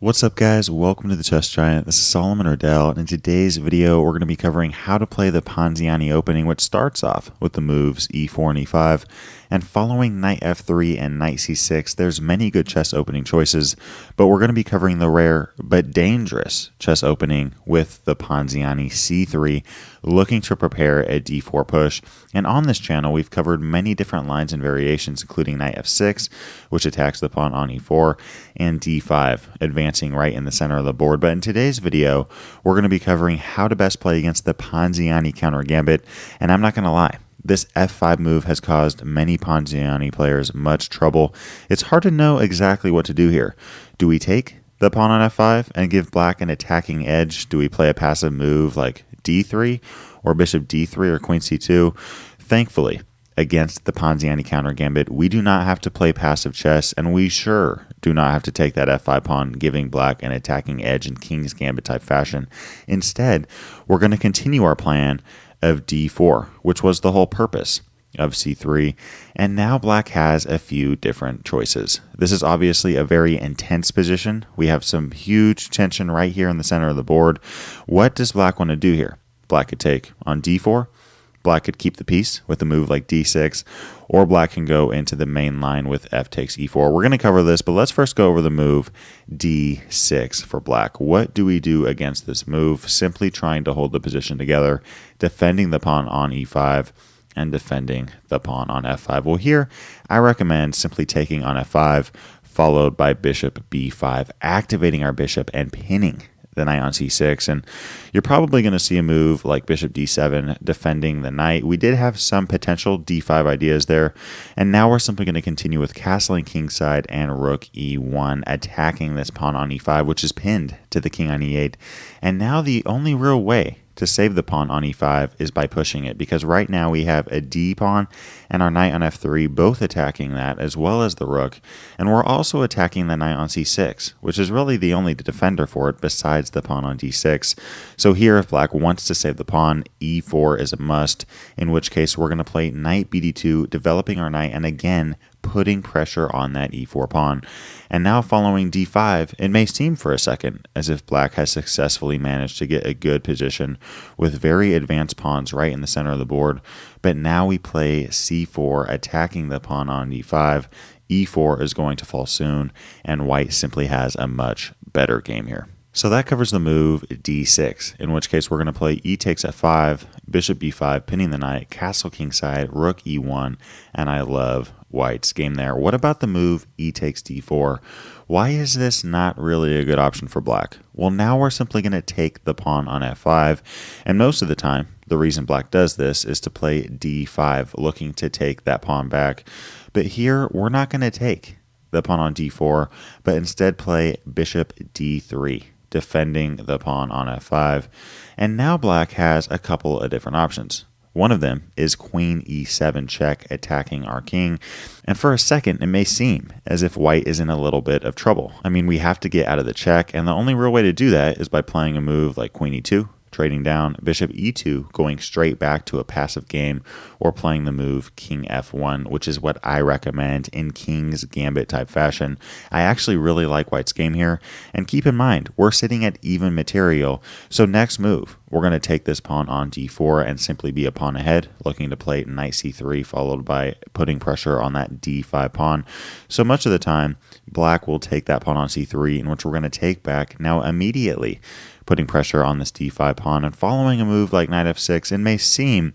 What's up, guys? Welcome to the Chess Giant. This is Solomon Riddell, and in today's video we're going to be covering how to play the Ponziani Opening, which starts off with the moves e4 and e5, and following knight f3 and knight c6 there's many good chess opening choices, but we're going to be covering the rare but dangerous chess opening with the Ponziani c3, looking to prepare a d4 push. And on this channel we've covered many different lines and variations, including knight f6, which attacks the pawn on e4, and d5, advancing right in the center of the board. But in today's video, we're going to be covering how to best play against the Ponziani Countergambit, and I'm not going to lie, this f5 move has caused many Ponziani players much trouble. It's hard to know exactly what to do here. Do we take the pawn on f5 and give black an attacking edge? Do we play a passive move like d3 or bishop d3 or queen c2? Thankfully, against the Ponziani Countergambit, we do not have to play passive chess, and we sure do not have to take that f5 pawn, giving black an attacking edge in King's Gambit type fashion. Instead, we're going to continue our plan of d4, which was the whole purpose of c3, and now black has a few different choices. This is obviously a very intense position. We have some huge tension right here in the center of the board. What does black want to do here? Black could take on d4. Black could keep the piece with a move like d6, or black can go into the main line with f takes e4. We're going to cover this, but let's first go over the move d6 for black. What do we do against this move? Simply trying to hold the position together, defending the pawn on e5, and defending the pawn on f5. Well, here I recommend simply taking on f5, followed by bishop b5, activating our bishop and pinning the knight on c6, and you're probably going to see a move like bishop d7 defending the knight. We did have some potential d5 ideas there, and now we're simply going to continue with castling kingside and rook e1, attacking this pawn on e5, which is pinned to the king on e8. And now the only real way to save the pawn on e5 is by pushing it, because right now we have a d pawn and our knight on f3 both attacking that, as well as the rook, and we're also attacking the knight on c6, which is really the only defender for it besides the pawn on d6. So here, if black wants to save the pawn, e4 is a must, in which case we're going to play knight bd2, developing our knight, and again putting pressure on that e4 pawn. And now following d5, it may seem for a second as if black has successfully managed to get a good position with very advanced pawns right in the center of the board, but now we play c4, attacking the pawn on d5. e4 is going to fall soon, and white simply has a much better game here. So that covers the move d6, in which case we're going to play e takes f5, bishop b5, pinning the knight, castle kingside, rook e1, and I love white's game there. What about the move e takes d4? Why is this not really a good option for black? Well, now we're simply going to take the pawn on f5, and most of the time the reason black does this is to play d5, looking to take that pawn back. But here we're not going to take the pawn on d4, but instead play bishop d3, defending the pawn on f5. And now black has a couple of different options. One of them is queen e7 check, attacking our king. And for a second, it may seem as if white is in a little bit of trouble. I mean, we have to get out of the check, and the only real way to do that is by playing a move like queen e2, trading down, bishop e2, going straight back to a passive game, or playing the move king f1, which is what I recommend in King's Gambit type fashion. I actually really like white's game here, and keep in mind, we're sitting at even material, so next move, we're going to take this pawn on d4 and simply be a pawn ahead, looking to play knight c3, followed by putting pressure on that d5 pawn. So much of the time, black will take that pawn on c3, in which we're going to take back now immediately, putting pressure on this d5 pawn. And following a move like knight f6, it may seem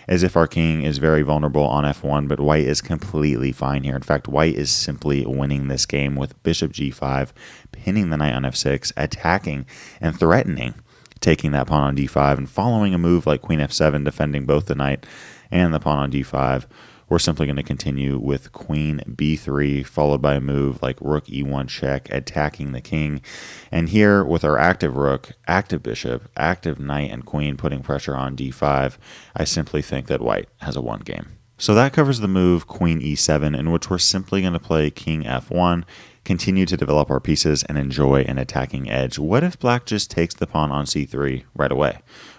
as if our king is very vulnerable on f1, but white is completely fine here. In fact, white is simply winning this game with bishop g5, pinning the knight on f6, attacking and threatening taking that pawn on d5, and following a move like queen f7, defending both the knight and the pawn on d5. We're simply going to continue with queen b3, followed by a move like rook e1 check, attacking the king. And here, with our active rook, active bishop, active knight, and queen putting pressure on d5, I simply think that white has a one game. So that covers the move queen e7, in which we're simply going to play king f1, continue to develop our pieces, and enjoy an attacking edge. What if black just takes the pawn on c3 right away?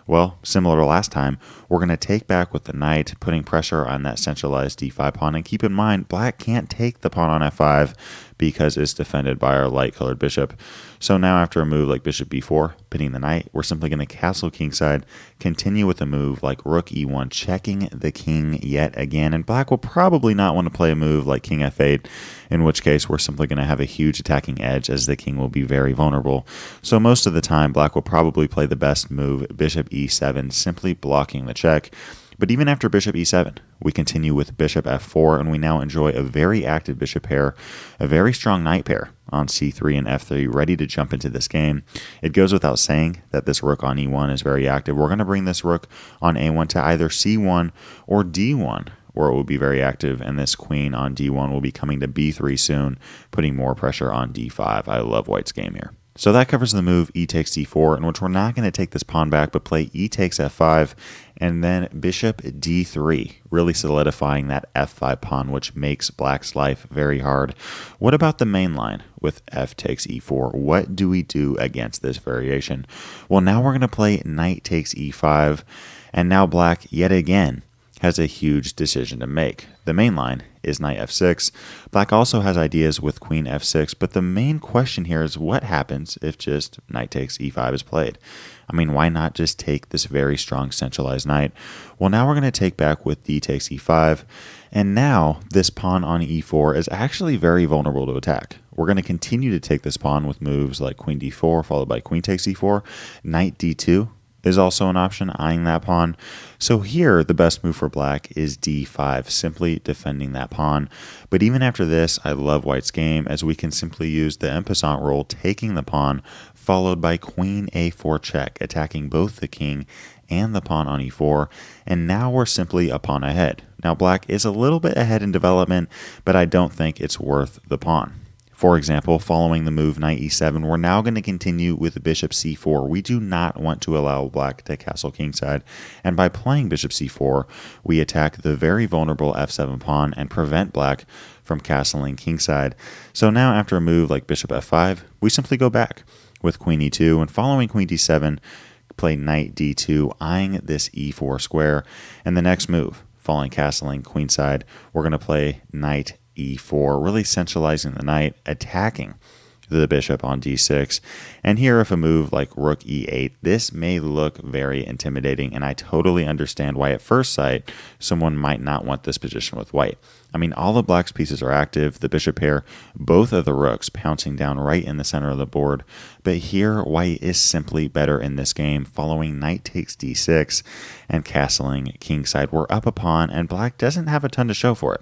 Well, similar to last time, we're going to take back with the knight, putting pressure on that centralized d5 pawn. And keep in mind, black can't take the pawn on f5 because it's defended by our light-colored bishop. So now after a move like bishop b4, pinning the knight, we're simply going to castle kingside, continue with a move like rook e1, checking the king yet again. And black will probably not want to play a move like king f8, in which case we're simply going to have a huge attacking edge as the king will be very vulnerable. So most of the time, black will probably play the best move, bishop e7, simply blocking the check. But even after bishop e7, we continue with bishop f4, and we now enjoy a very active bishop pair, a very strong knight pair on c3 and f3, ready to jump into this game. It goes without saying that this rook on e1 is very active. We're going to bring this rook on a1 to either c1 or d1, where it will be very active, and this queen on d1 will be coming to b3 soon, putting more pressure on d5. I love white's game here. So that covers the move e takes d4, in which we're not going to take this pawn back, but play e takes f5, and then bishop d3, really solidifying that f5 pawn, which makes black's life very hard. What about the main line with f takes e4? What do we do against this variation? Well, now we're going to play knight takes e5, and now black, yet again, has a huge decision to make. The main line is knight f6. Black also has ideas with queen f6, but the main question here is what happens if just knight takes e5 is played? I mean, why not just take this very strong centralized knight? Well, now we're going to take back with d takes e5, and now this pawn on e4 is actually very vulnerable to attack. We're going to continue to take this pawn with moves like queen d4, followed by queen takes e4, knight d2, is also an option, eyeing that pawn. So here, the best move for black is d5, simply defending that pawn. But even after this, I love white's game, as we can simply use the en passant rule, taking the pawn, followed by queen a4 check, attacking both the king and the pawn on e4, and now we're simply a pawn ahead. Now black is a little bit ahead in development, but I don't think it's worth the pawn. For example, following the move knight e7, we're now going to continue with bishop c4. We do not want to allow black to castle kingside, and by playing bishop c4, we attack the very vulnerable f7 pawn and prevent black from castling kingside. So now after a move like bishop f5, we simply go back with queen e2, and following queen d7, play knight d2, eyeing this e4 square, and the next move, following castling queenside, we're going to play knight e4, really centralizing the knight, attacking the bishop on d6. And here, if a move like rook e8, this may look very intimidating, and I totally understand why at first sight someone might not want this position with white. I mean, all of black's pieces are active, the bishop pair, both of the rooks pouncing down right in the center of the board, but here white is simply better in this game, following knight takes d6 and castling kingside. We're up a pawn, and black doesn't have a ton to show for it.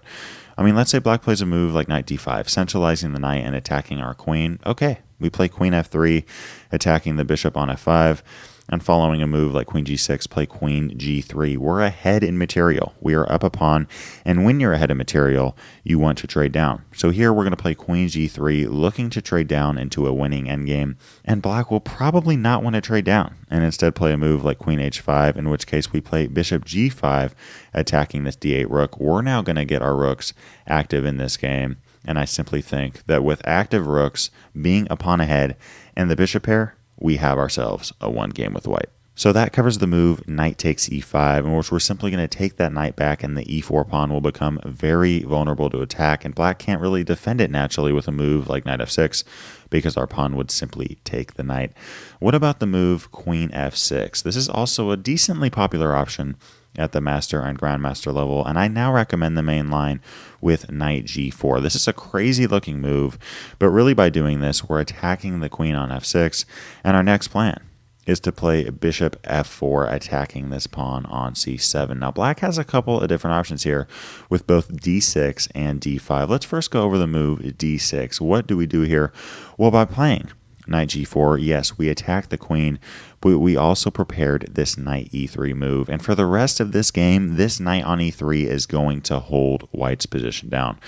I mean, let's say black plays a move like knight d5, centralizing the knight and attacking our queen. Okay, we play queen f3, attacking the bishop on f5, and following a move like queen g6, play queen g3. We're ahead in material. We are up a pawn, and when you're ahead in material, you want to trade down. So here we're going to play queen g3, looking to trade down into a winning endgame, and black will probably not want to trade down, and instead play a move like queen h5, in which case we play bishop g5, attacking this d8 rook. We're now going to get our rooks active in this game, and I simply think that with active rooks being a pawn ahead and the bishop pair, we have ourselves a one game with white. So that covers the move knight takes e5, in which we're simply going to take that knight back, and the e4 pawn will become very vulnerable to attack, and black can't really defend it naturally with a move like knight f6 because our pawn would simply take the knight. What about the move queen f6? This is also a decently popular option at the master and grandmaster level, and I now recommend the main line with knight g4. This is a crazy looking move, but really by doing this, we're attacking the queen on f6, and our next plan is to play bishop f4, attacking this pawn on c7. Now black has a couple of different options here with both d6 and d5. Let's first go over the move d6. What do we do here? Well, by playing knight g4, yes, we attack the queen, but we also prepared this knight e3 move. And for the rest of this game, this knight on e3 is going to hold white's position down.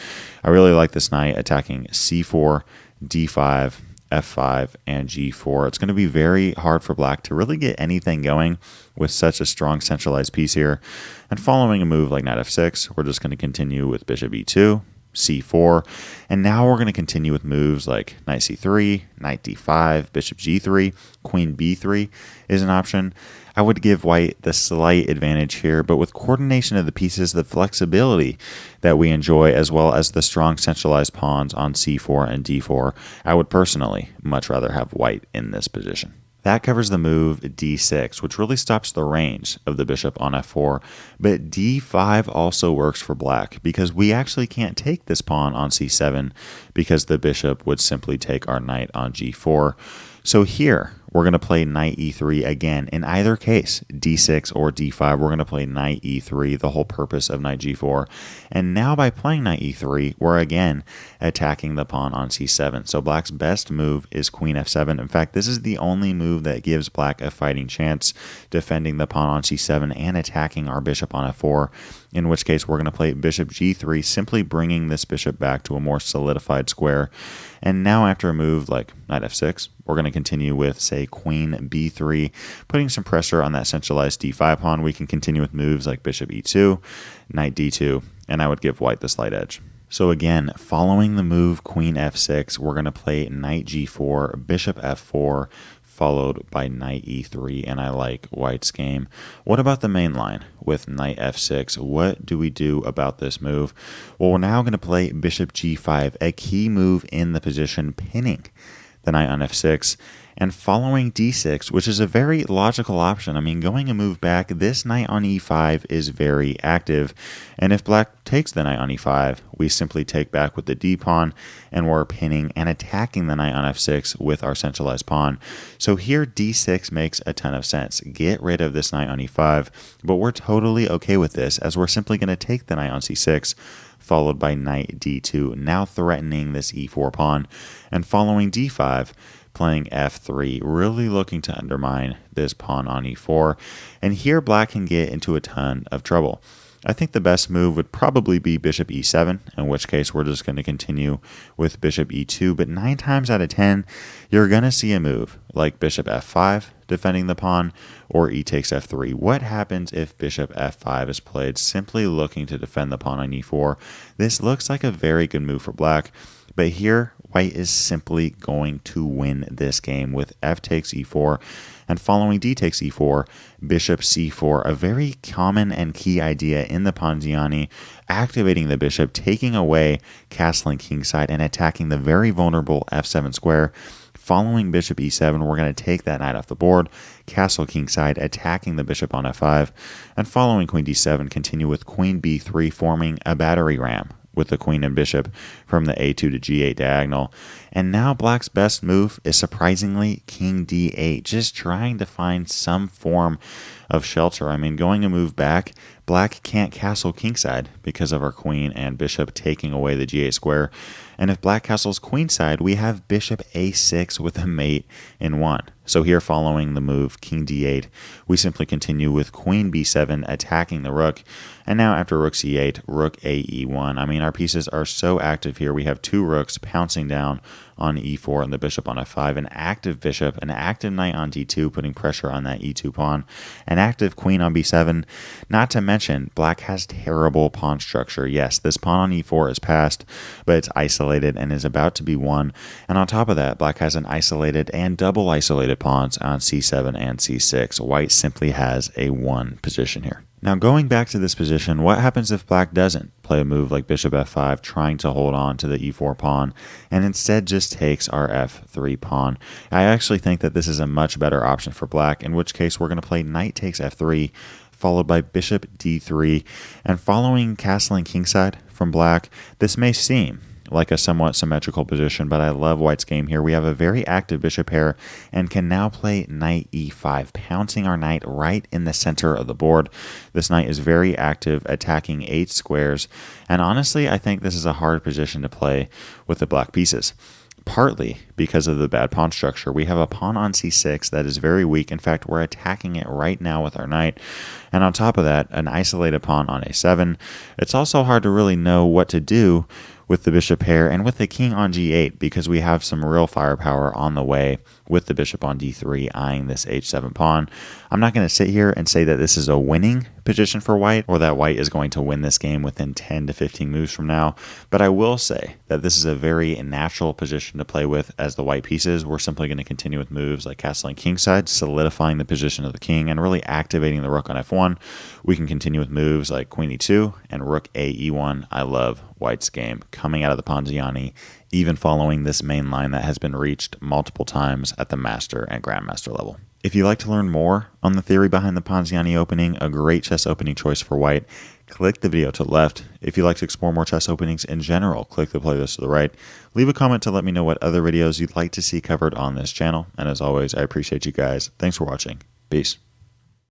I really like this knight attacking c4, d5, f5, and g4. It's going to be very hard for black to really get anything going with such a strong centralized piece here. And following a move like knight f6, we're just going to continue with bishop e2, c4. And now we're going to continue with moves like knight c3, knight d5, bishop g3, queen b3 is an option. I would give white the slight advantage here, but with coordination of the pieces, the flexibility that we enjoy, as well as the strong centralized pawns on c4 and d4, I would personally much rather have white in this position. That covers the move d6, which really stops the range of the bishop on f4, but d5 also works for black because we actually can't take this pawn on c7 because the bishop would simply take our knight on g4. So here, we're going to play knight e3 again. In either case, d6 or d5, we're going to play knight e3, the whole purpose of knight g4. And now by playing knight e3, we're again attacking the pawn on c7. So black's best move is queen f7. In fact, this is the only move that gives black a fighting chance, defending the pawn on c7 and attacking our bishop on f4, in which case we're going to play bishop g3, simply bringing this bishop back to a more solidified square. And now after a move like knight f6, we're going to continue with, say, queen b3, putting some pressure on that centralized d5 pawn. We can continue with moves like bishop e2, knight d2, and I would give white the slight edge. So again, following the move queen f6, we're going to play knight g4, bishop f4, followed by knight e3, and I like white's game. What about the main line with knight f6? What do we do about this move? Well, we're now going to play bishop g5, a key move in the position, pinning the knight on f6, and following d6, which is a very logical option. I mean, going a move back, this knight on e5 is very active, and if black takes the knight on e5, we simply take back with the d-pawn, and we're pinning and attacking the knight on f6 with our centralized pawn. So here, d6 makes a ton of sense. Get rid of this knight on e5, but we're totally okay with this, as we're simply going to take the knight on c6, followed by knight d2, now threatening this e4 pawn, and following d5, playing f3, really looking to undermine this pawn on e4, and here black can get into a ton of trouble. I think the best move would probably be bishop e7, in which case we're just going to continue with bishop e2, but 9 times out of 10, you're going to see a move like bishop f5, defending the pawn, or e takes f3. What happens if bishop f5 is played, simply looking to defend the pawn on e4? This looks like a very good move for black, but here, white is simply going to win this game with f takes e4, and following d takes e4, bishop c4, a very common and key idea in the Ponziani, activating the bishop, taking away castling kingside, and attacking the very vulnerable f7 square. Following bishop e7, we're going to take that knight off the board, castle kingside, attacking the bishop on f5, and following queen d7, continue with queen b3, forming a battery ram with the queen and bishop from the a2 to g8 diagonal. And now black's best move is surprisingly king d8, just trying to find some form of shelter. I mean, going a move back, black can't castle kingside because of our queen and bishop taking away the g8 square. And if black castles queenside, we have bishop a6 with a mate in 1. So here, following the move king d8, we simply continue with queen b7, attacking the rook. And now after rook c8, rook a e1. I mean, our pieces are so active here. We have 2 rooks pouncing down on e4 and the bishop on f5, an active bishop, an active knight on d2, putting pressure on that e2 pawn, an active queen on b7. Not to mention, black has terrible pawn structure. Yes, this pawn on e4 is passed, but it's isolated and is about to be won. And on top of that, black has an isolated and double isolated pawns on c7 and c6. White simply has a 1 position here. Now, going back to this position, what happens if black doesn't play a move like bishop f5, trying to hold on to the e4 pawn, and instead just takes our f3 pawn? I actually think that this is a much better option for black, in which case we're going to play knight takes f3, followed by bishop d3, and following castling kingside from black, this may seem like a somewhat symmetrical position, but I love white's game here. We have a very active bishop pair and can now play knight e5, pouncing our knight right in the center of the board. This knight is very active, attacking 8 squares, and honestly, I think this is a hard position to play with the black pieces. Partly because of the bad pawn structure. We have a pawn on c6 that is very weak. In fact, we're attacking it right now with our knight. And on top of that, an isolated pawn on a7. It's also hard to really know what to do with the bishop pair and with the king on g8 because we have some real firepower on the way with the bishop on d3, eyeing this h7 pawn. I'm not going to sit here and say that this is a winning position for white, or that white is going to win this game within 10 to 15 moves from now, but I will say that this is a very natural position to play with as the white pieces. We're simply going to continue with moves like castling kingside, solidifying the position of the king, and really activating the rook on f1. We can continue with moves like queen e2 and rook a e1. I love white's game coming out of the Ponziani, even following this main line that has been reached multiple times at the master and grandmaster level. If you'd like to learn more on the theory behind the Ponziani opening, a great chess opening choice for white, click the video to the left. If you'd like to explore more chess openings in general, click the playlist to the right. Leave a comment to let me know what other videos you'd like to see covered on this channel. And as always, I appreciate you guys. Thanks for watching. Peace.